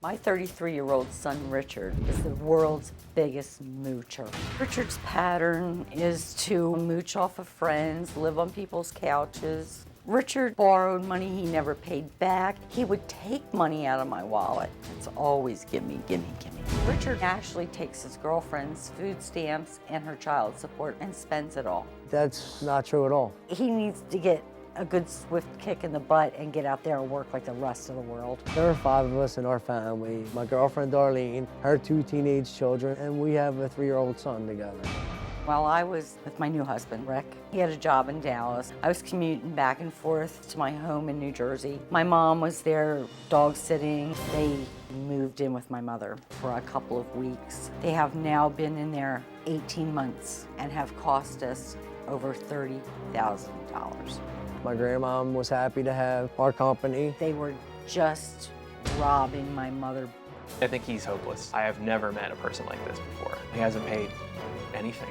My 33-year-old son, Richard, is the world's biggest moocher. Richard's pattern is to mooch off of friends, live on people's couches. Richard borrowed money he never paid back. He would take money out of my wallet. It's always gimme, gimme, gimme. Richard actually takes his girlfriend's food stamps and her child support and spends it all. That's not true at all. He needs to get a good swift kick in the butt and get out there and work like the rest of the world. There are 5 of us in our family. My girlfriend Darlene, her 2 teenage children, and we have a 3-year-old son together. While I was with my new husband, Rick, he had a job in Dallas. I was commuting back and forth to my home in New Jersey. My mom was there dog sitting. They moved in with my mother for a couple of weeks. They have now been in there 18 months and have cost us over $30,000. My grandmom was happy to have our company. They were just robbing my mother. I think he's hopeless. I have never met a person like this before. He hasn't paid anything,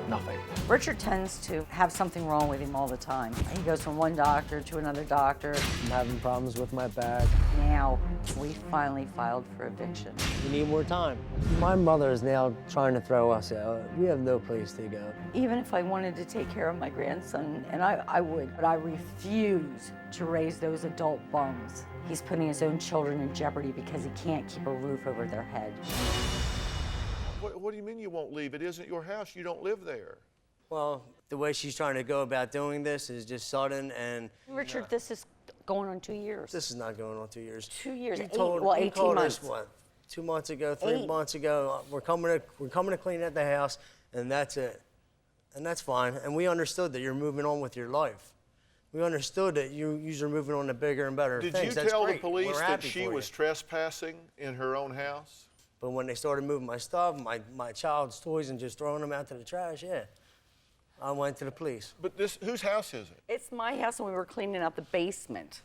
nothing. Richard tends to have something wrong with him all the time. He goes from one doctor to another doctor. I'm having problems with my back. Now, we finally filed for eviction. We need more time. My mother is now trying to throw us out. We have no place to go. Even if I wanted to take care of my grandson, and I would, but I refuse to raise those adult bums. He's putting his own children in jeopardy because he can't keep a roof over their head. What do you mean you won't leave? It isn't your house. You don't live there. Well, the way she's trying to go about doing this is just sudden and... Richard, this is going on 2 years. This is not going on 2 years. 2 years, You 18 told months. us what, 2 months ago, 3 months ago, we're coming to clean at the house, and that's it. And that's fine. And we understood that you're moving on with your life. We understood that you're moving on to bigger and better things. Did you That's tell the great. police We're that happy she for was you. trespassing in her own house? But when they started moving my stuff, my child's toys, and just throwing them out to the trash, yeah, I went to the police. But whose house is it? It's my house, and we were cleaning out the basement.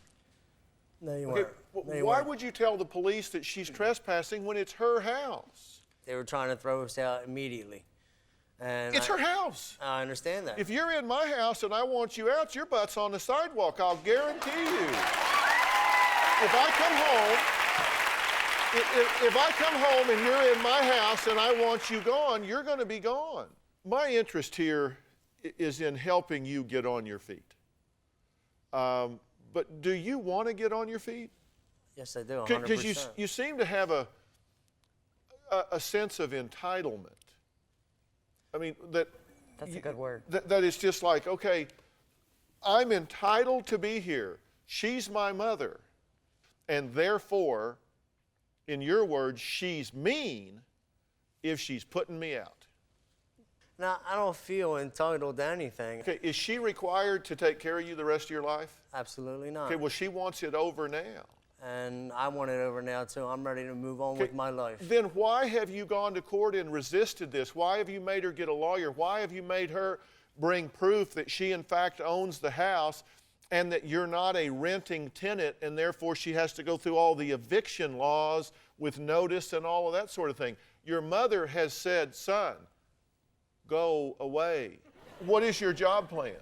No, you Okay, weren't. No, you why weren't. would you tell the police that she's trespassing when it's her house? They were trying to throw us out immediately. And It's her house. I understand that. If you're in my house and I want you out, your butt's on the sidewalk, I'll guarantee you. If I come home and you're in my house and I want you gone, you're going to be gone. My interest here is in helping you get on your feet. But do you want to get on your feet? Yes, I do, 100%. Because you seem to have a sense of entitlement. I mean, That's a good word. That it's just like, okay, I'm entitled to be here. She's my mother. And therefore, in your words, she's mean if she's putting me out. Now, I don't feel entitled to anything. Okay, is she required to take care of you the rest of your life? Absolutely not. Okay, well, she wants it over now. And I want it over now, too. I'm ready to move on with my life. Then why have you gone to court and resisted this? Why have you made her get a lawyer? Why have you made her bring proof that she, in fact, owns the house and that you're not a renting tenant and therefore she has to go through all the eviction laws with notice and all of that sort of thing? Your mother has said, son, go away. What is your job plan?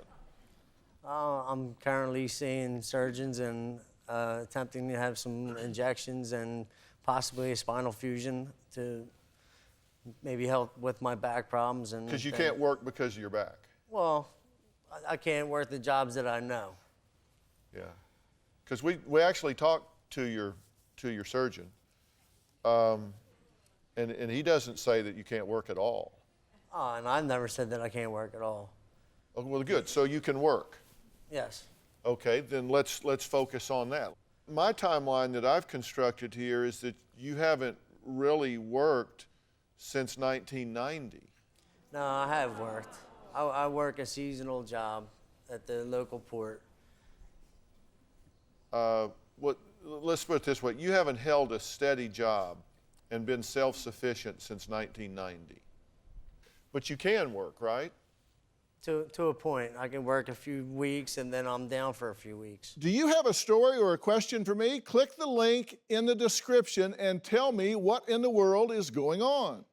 I'm currently seeing surgeons and attempting to have some injections and possibly a spinal fusion to maybe help with my back problems. Because you can't work because of your back. Well, I can't work the jobs that I know. Yeah. Because we actually talked to your surgeon, and he doesn't say that you can't work at all. Oh, and I've never said that I can't work at all. Oh, well, good. So you can work. Yes. Okay, then let's focus on that. My timeline that I've constructed here is that you haven't really worked since 1990. No, I have worked. I work a seasonal job at the local port. Let's put it this way. You haven't held a steady job and been self-sufficient since 1990. But you can work, right? To a point. I can work a few weeks and then I'm down for a few weeks. Do you have a story or a question for me? Click the link in the description and tell me what in the world is going on.